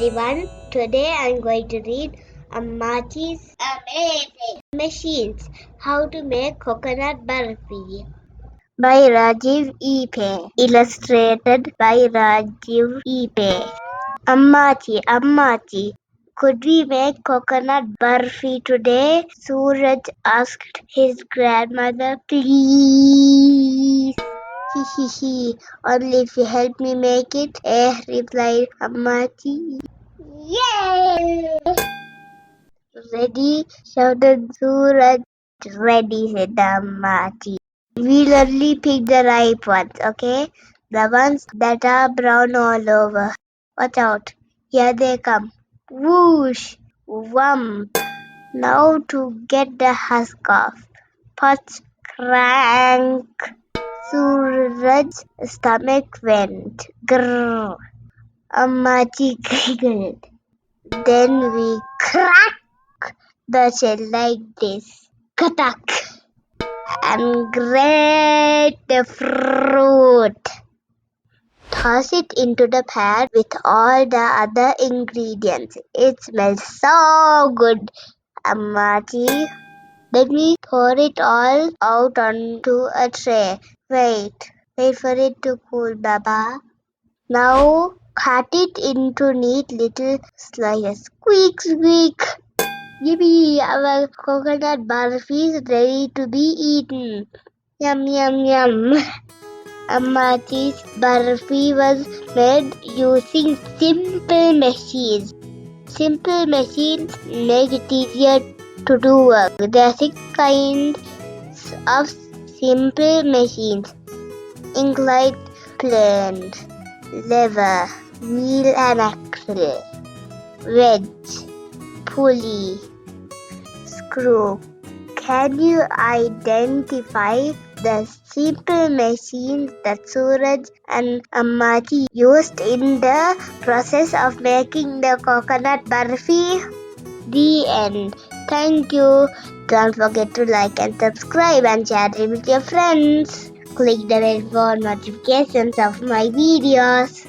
everyone. Today I'm going to read Ammachi's Amazing Machines How to Make Coconut Barfi by Rajiv Ipe. Illustrated by Rajiv Ipe. Ammachi, could we make coconut barfi today? Suraj asked his grandmother. Please. Only if you help me make it, replied Ammachi. Yay! Ready? Shouted Suraj. Ready, said Ammachi. We'll only pick the ripe ones, okay? The ones that are brown all over. Watch out. Here they come. Whoosh! Whump! Now to get the husk off. Potch! Crank! Suraj's stomach went grrr. Ammachi giggled. Then we crack the shell like this. Katak! And grate the fruit. Toss it into the pan with all the other ingredients. It smells so good, Ammachi. Let me pour it all out onto a tray. Wait for it to cool, Baba. Now cut it into neat little slices. Squeak, squeak. Yippee! Our coconut barfi is ready to be eaten. Yum, yum, yum. Ammachi's barfi was made using simple machines. Simple machines make it easier to do work. There are 6 kinds of simple machines: inclined plane, lever, wheel and axle, wedge, pulley, screw. Can you identify the simple machines that Suraj and Ammachi used in the process of making the coconut barfi? The end. Thank you. Don't forget to like and subscribe and share it with your friends. Click the bell for notifications of my videos.